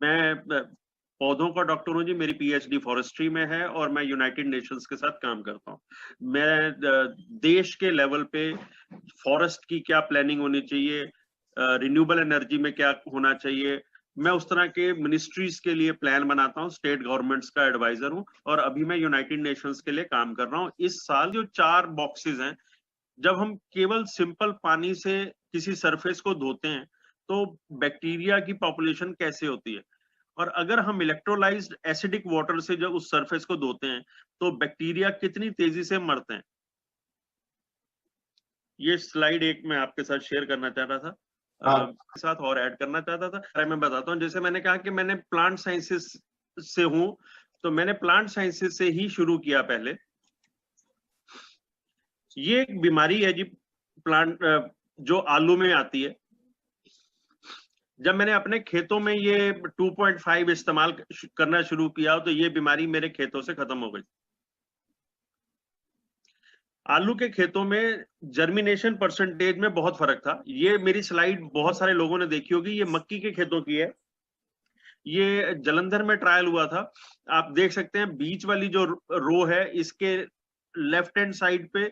मैं पौधों का डॉक्टर हूँ जी, मेरी पीएचडी फॉरेस्ट्री में है और मैं यूनाइटेड नेशंस के साथ काम करता हूँ। मैं देश के लेवल पे फॉरेस्ट की क्या प्लानिंग होनी चाहिए, रिन्यूएबल एनर्जी में क्या होना चाहिए, मैं उस तरह के मिनिस्ट्रीज के लिए प्लान बनाता हूँ, स्टेट गवर्नमेंट्स का एडवाइजर हूँ और अभी मैं यूनाइटेड नेशंस के लिए काम कर रहा हूँ। इस साल जो 4 बॉक्सेस हैं, जब हम केवल सिंपल पानी से किसी सरफेस को धोते हैं, तो बैक्टीरिया की पॉपुलेशन कैसे होती है, और अगर हम इलेक्ट्रोलाइज्ड एसिडिक वाटर से जब उस सरफेस को धोते हैं, तो बैक्टीरिया कितनी तेजी से मरते हैं। ये स्लाइड एक मैं आपके साथ शेयर करना चाह रहा था, साथ और ऐड करना चाहता था। मैं बताता हूँ, जैसे मैंने कहा कि मैंने प्लांट साइंसेस से हूँ, तो मैंने प्लांट साइंसेस से ही शुरू किया पहले। ये एक बीमारी है जी प्लांट जो आलू में आती है। जब मैंने अपने खेतों में ये 2.5 इस्तेमाल करना शुरू किया, तो ये बीमारी मेरे खेतों से खत्म हो गई। आलू के खेतों में जर्मिनेशन परसेंटेज में बहुत फर्क था। ये मेरी स्लाइड बहुत सारे लोगों ने देखी होगी, ये मक्की के खेतों की है। ये जलंधर में ट्रायल हुआ था। आप देख सकते हैं बीच वाली जो रो है, इसके लेफ्ट हैंड साइड पे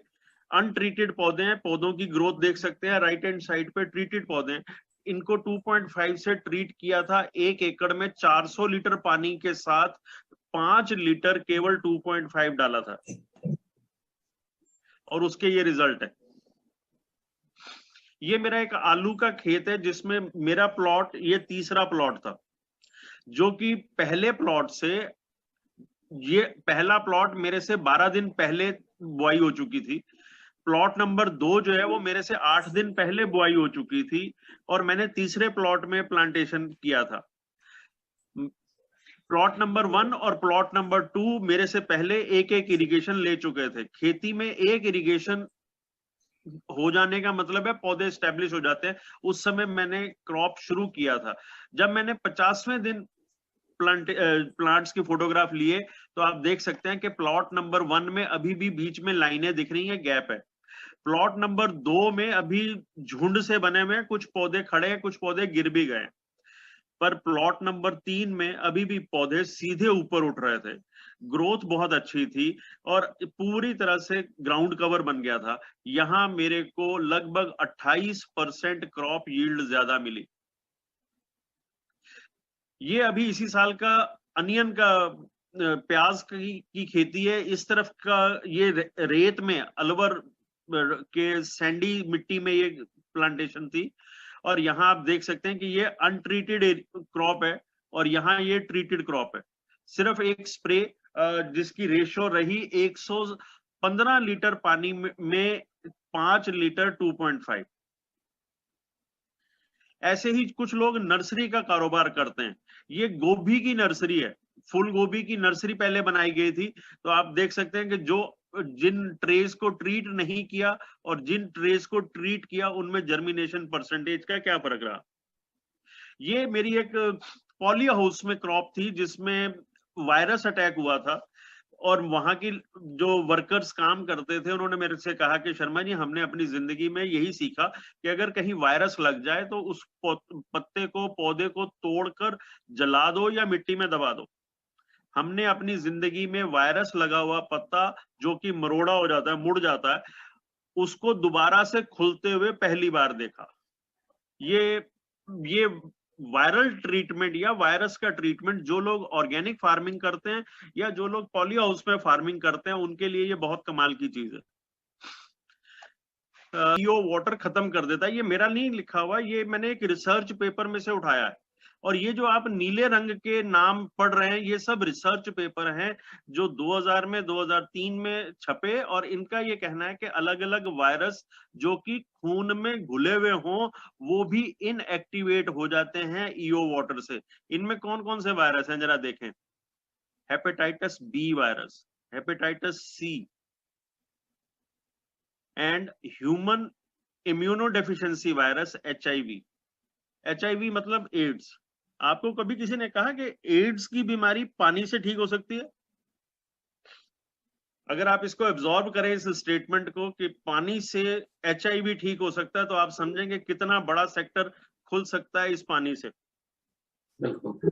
अनट्रीटेड पौधे हैं, पौधों की ग्रोथ देख सकते हैं। राइट हैंड साइड पे ट्रीटेड पौधे हैं। इनको 2.5 से ट्रीट किया था। 1 एकड़ में 400 लीटर पानी के साथ 5 लीटर केवल 2.5 डाला था, और उसके ये रिजल्ट है। ये मेरा एक आलू का खेत है, जिसमें मेरा प्लॉट ये तीसरा प्लॉट था, जो कि पहले प्लॉट से, ये पहला प्लॉट मेरे से 12 दिन पहले बुआई हो चुकी थी। प्लॉट नंबर 2 जो है वो मेरे से 8 दिन पहले बुआई हो चुकी थी, और मैंने तीसरे प्लॉट में प्लांटेशन किया था। प्लॉट नंबर 1 और प्लॉट नंबर 2 मेरे से पहले एक इरिगेशन ले चुके थे। खेती में एक इरिगेशन हो जाने का मतलब है पौधे स्टैब्लिश हो जाते हैं। उस समय मैंने क्रॉप शुरू किया था। जब मैंने 50वें दिन प्लांट्स की फोटोग्राफ लिए, तो आप देख सकते हैं कि प्लॉट नंबर 1 में अभी भी बीच में लाइनें दिख रही हैं, गैप है। प्लॉट नंबर 2 में अभी झुंड से बने हुए, कुछ पौधे खड़े हैं, कुछ पौधे गिर भी गए। पर प्लॉट नंबर 3 में अभी भी पौधे सीधे ऊपर उठ रहे थे। ग्रोथ बहुत अच्छी थी और पूरी तरह से ग्राउंड कवर बन गया था। यहां मेरे को लगभग 28% क्रॉप यील्ड ज्यादा मिली। ये अभी इसी साल का अनियन का प्याज की खेती है। इस तरफ का ये रेत में, अलवर के सैंडी मिट्टी में ये प्लांटेशन थी, और यहाँ आप देख सकते हैं कि ये अनट्रीटेड क्रॉप है और यहाँ ये ट्रीटेड क्रॉप है। सिर्फ एक स्प्रे जिसकी रेशो रही 115 लीटर पानी में 5 लीटर 2.5। ऐसे ही कुछ लोग नर्सरी का कारोबार करते हैं। ये गोभी की नर्सरी है, फूल गोभी की नर्सरी पहले बनाई गई थी। तो आप देख सकते हैं कि जो जिन ट्रेस को ट्रीट नहीं किया और जिन ट्रेस को ट्रीट किया, उनमें जर्मिनेशन परसेंटेज का क्या फर्क रहा। ये मेरी एक पॉली हाउस में क्रॉप थी, जिसमें वायरस अटैक हुआ था, और वहां की जो वर्कर्स काम करते थे, उन्होंने मेरे से कहा कि शर्मा जी, हमने अपनी जिंदगी में यही सीखा कि अगर कहीं वायरस लग जाए तो उस पत्ते को, पौधे को तोड़कर जला दो या मिट्टी में दबा दो। हमने अपनी जिंदगी में वायरस लगा हुआ पत्ता, जो कि मरोड़ा हो जाता है, मुड़ जाता है, उसको दोबारा से खुलते हुए पहली बार देखा। ये वायरल ट्रीटमेंट या वायरस का ट्रीटमेंट जो लोग ऑर्गेनिक फार्मिंग करते हैं या जो लोग पॉली हाउस में फार्मिंग करते हैं, उनके लिए ये बहुत कमाल की चीज है। वाटर खत्म कर देता है। ये मेरा नहीं लिखा हुआ, ये मैंने एक रिसर्च पेपर में से उठाया है। और ये जो आप नीले रंग के नाम पढ़ रहे हैं, ये सब रिसर्च पेपर हैं जो 2000 में, 2003 में छपे, और इनका ये कहना है कि अलग अलग वायरस जो कि खून में घुले हुए हों, वो भी इनएक्टिवेट हो जाते हैं ईओ वाटर से। इनमें कौन कौन से वायरस हैं जरा देखें। Hepatitis B virus, hepatitis C, and human immunodeficiency virus, HIV। HIV मतलब एड्स। आपको कभी किसी ने कहा कि एड्स की बीमारी पानी से ठीक हो सकती है? अगर आप इसको एब्जॉर्ब करें, इस स्टेटमेंट को, कि पानी से HIV ठीक हो सकता है, तो आप समझेंगे कितना बड़ा सेक्टर खुल सकता है इस पानी से। बिल्कुल।